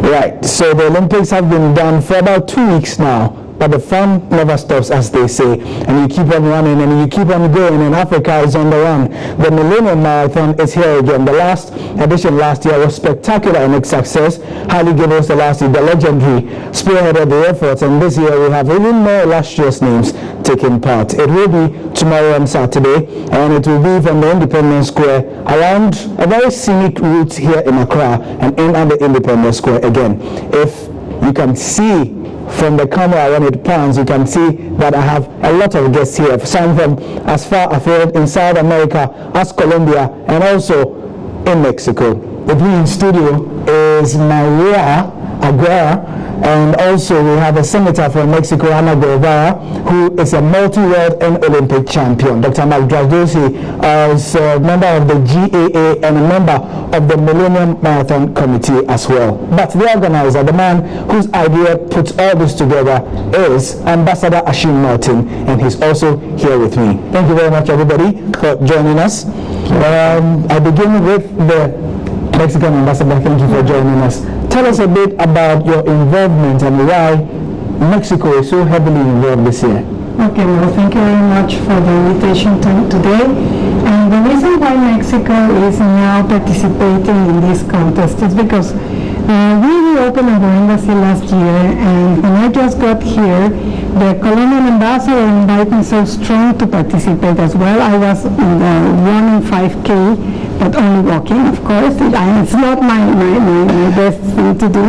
Right, so the Olympics have been done for about 2 weeks now, but the fun never stops, as they say, and you keep on running and you keep on going, and Africa is on the run. The Millennium Marathon is here again. The last edition last year was spectacular in its success. Haile Gibbons, the legendary, spearheaded the efforts, and this year we have even more illustrious names taking part. It will be tomorrow and Saturday, and it will be from the Independence Square around a very scenic route here in Accra and in at the Independence Square again. If you can see from the camera when it pans, you can see that I have a lot of guests here, some from as far afield in South America as Colombia and also in Mexico. With me in studio is Maria Aguirre, and also we have a senator from Mexico, Ana Guevara, who is a multi-world and Olympic champion. Dr. Mark Dragosi is a member of the GAA and a member of the Millennium Marathon Committee as well. But the organizer, the man whose idea puts all this together, is Ambassador Ashim Martin, and he's also here with me. Thank you very much, everybody, for joining us. I begin with the Mexican ambassador. Thank you for joining us. Tell us a bit about your involvement and why Mexico is so heavily involved this year. Okay, well, thank you very much for the invitation today. And the reason why Mexico is now participating in this contest is because we reopened our embassy last year, and when I just got here, the Colombian ambassador invited me so strong to participate as well. I was in the running 5K, but only walking, of course. It's not my best thing to do.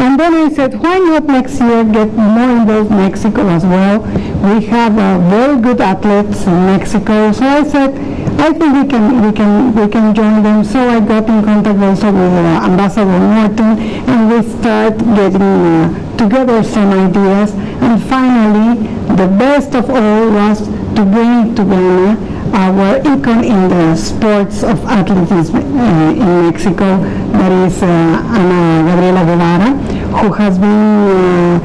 And then I said, why not next year get more involved in Mexico as well? We have very good athletes in Mexico. So I said, I think we can join them. So I got in contact also with Ambassador Norton, and we start getting together some ideas. And finally, the best of all was to bring to Ghana our icon in the sports of athleticism in Mexico, that is Ana Gabriela Guevara, who has been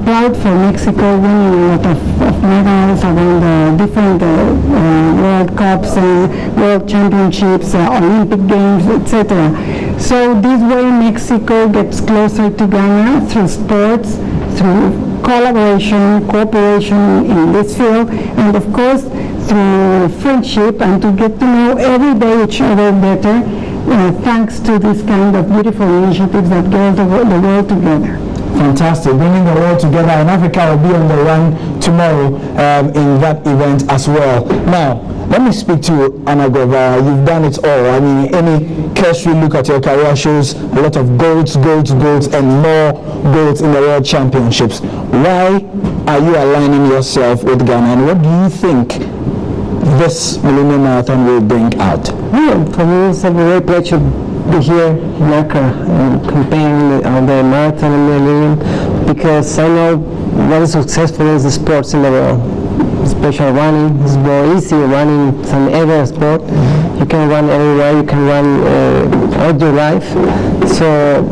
proud for Mexico, winning a lot of medals around different World Cups, World Championships, Olympic Games, etc. So this way Mexico gets closer to Ghana through sports, through collaboration, cooperation in this field, and of course through friendship, and to get to know every day each other better, thanks to this kind of beautiful initiatives that get the world together. Fantastic, bringing the world together, and Africa will be on the run tomorrow in that event as well. Now, let me speak to you, Ana Guevara. You've done it all. I mean, any cursory look at your career shows a lot of golds, and more golds in the World Championships. Why are you aligning yourself with Ghana, and what do you think this Millennium Marathon will bring out? Well, for me, it's a great pleasure to be here in Accra and campaigning on the marathon and Millennium, because I know what is successful is the sports in the world, especially running. It's more easy running than every sport. You can run everywhere, you can run all your life. So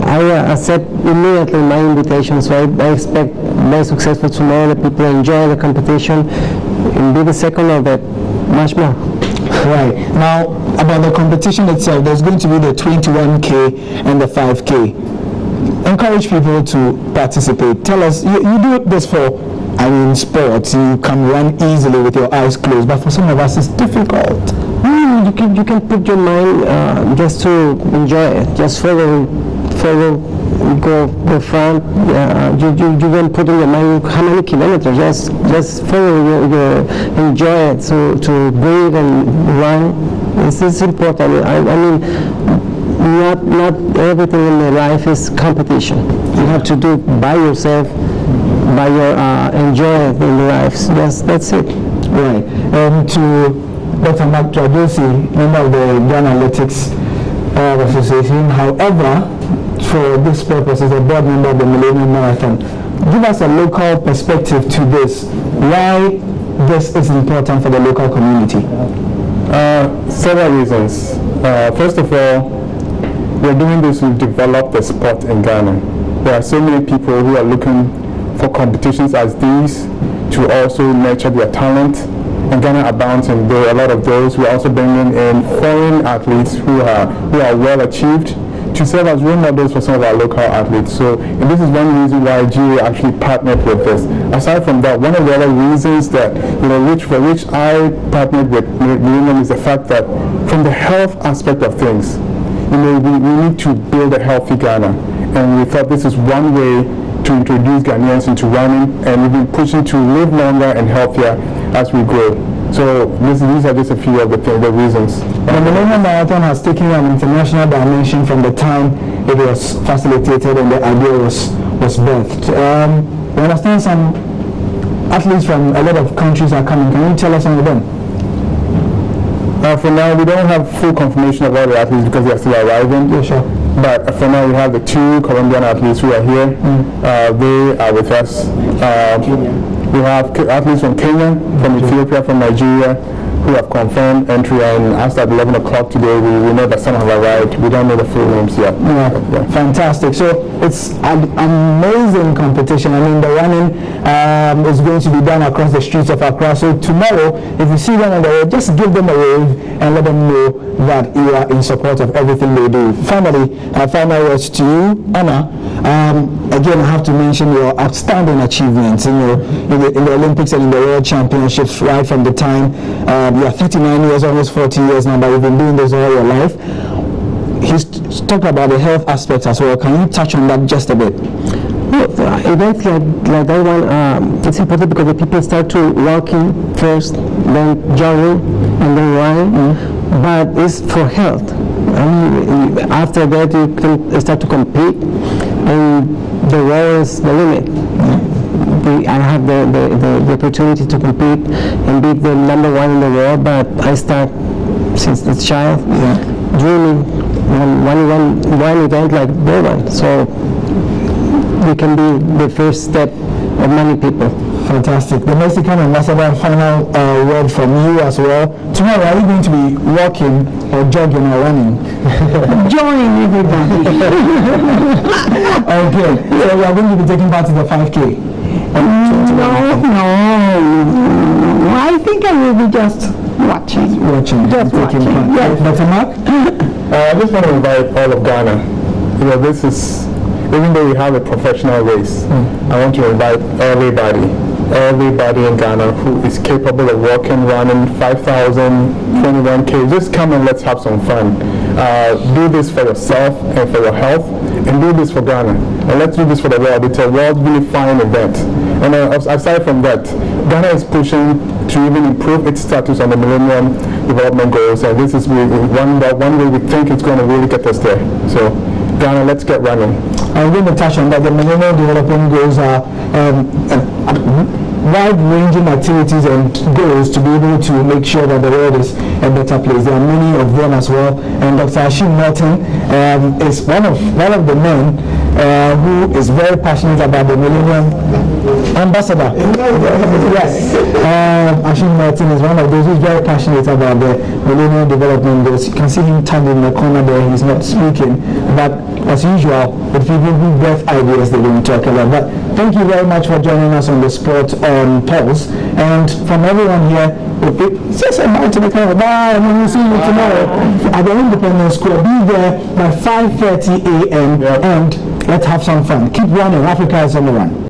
I accept immediately my invitation, so I expect very successful tomorrow, that people enjoy the competition and be the second of the much more. Right. Now, about the competition itself, there's going to be the 21K and the 5K. Encourage people to participate. Tell us, you do this for, sports. You can run easily with your eyes closed, but for some of us it's difficult. You can put your mind just to enjoy it. Just follow, go the front. You can put in your mind how many kilometers. Just follow, enjoy it. So to breathe and run, this is important. Not everything in the life is competition. You have to do by yourself, by your enjoy it in the life. So that's it. Right. And to Dr. Mark Dragosi, member of the Ghana Athletics Association. However, for this purpose, as a board member of the Millennium Marathon, give us a local perspective to this. Why this is important for the local community? Several reasons. First of all, we're doing this to develop the sport in Ghana. There are so many people who are looking for competitions as these to also nurture their talent, and Ghana abounds in a lot of those. We're also bringing in foreign athletes who are well achieved to serve as role models for some of our local athletes. So and this is one reason why GA actually partnered with this. Aside from that, one of the other reasons that, for which I partnered with Millennium is the fact that from the health aspect of things, we need to build a healthy Ghana. And we thought this is one way to introduce Ghanaians into running, and we've been pushing to live longer and healthier as we grow. So these are just a few of the reasons. The Millennium Marathon has taken an international dimension from the time it was facilitated and the idea was birthed. We understand some athletes from a lot of countries are coming. Can you tell us some of them? For now, we don't have full confirmation of all the athletes because they are still arriving. Yeah, sure. But for now, we have the 2 Colombian athletes who are here. They are with us. We have athletes from Kenya, from Ethiopia, from Nigeria, who have confirmed entry, and as at 11 o'clock today, we know that some have arrived. We don't know the full names yet. Yeah. Fantastic. So it's an amazing competition. I mean, the running is going to be done across the streets of Accra. So tomorrow, if you see them on the road, just give them a wave and let them know that you are in support of everything they do. Finally, final words to you, Anna. Again, I have to mention your outstanding achievements in the Olympics and in the World Championships, right from the time you are 39 years, almost 40 years now, but you've been doing this all your life. He's talked about the health aspects as well. Can you touch on that just a bit? Events like that one, it's important because the people start to walking first, then jogging, and then running. But it's for health. I mean, after that you can start to compete, and the world is the limit. I have the opportunity to compete and be the number 1 in the world, but I start since a child dreaming one event like that one. So we can be the first step of many people. Fantastic. The Mexican ambassador, final word from you as well. Tomorrow, are you going to be walking or jogging or running? Join everybody. Okay. So we are going to be taking part in the 5K. No. I think I will be just watching. Just taking watching. part. Yes. Dr. Mark? I just want to invite all of Ghana. This is, even though we have a professional race, I want to invite everybody in Ghana who is capable of walking, running 5,000, 21K. Just come and let's have some fun. Do this for yourself and for your health, and do this for Ghana. And let's do this for the world. It's a world really fine event. And aside from that, Ghana is pushing to even improve its status on the Millennium Development Goals, and this is one way we think it's going to really get us there. So, Ghana, let's get running. I'm going to touch on that. The Millennium Development Goals are wide-ranging activities and goals to be able to make sure that the world is a better place. There are many of them as well. And Dr. Ashim Norton is one of the men who is very passionate about the Millennium Ambassador. Yes. Ashim Norton is one of those who's very passionate about the Millennium Development Goals. You can see him tagged in the corner there. He's not speaking. But as usual, with people who breath ideas, they don't talk a lot. But thank you very much for joining us on the Sport Pulse. And from everyone here, say bye to the camera. Bye, and we'll see you tomorrow at the Independence Square. Be there by 5:30 a.m. and let's have some fun. Keep running. Africa is on the run.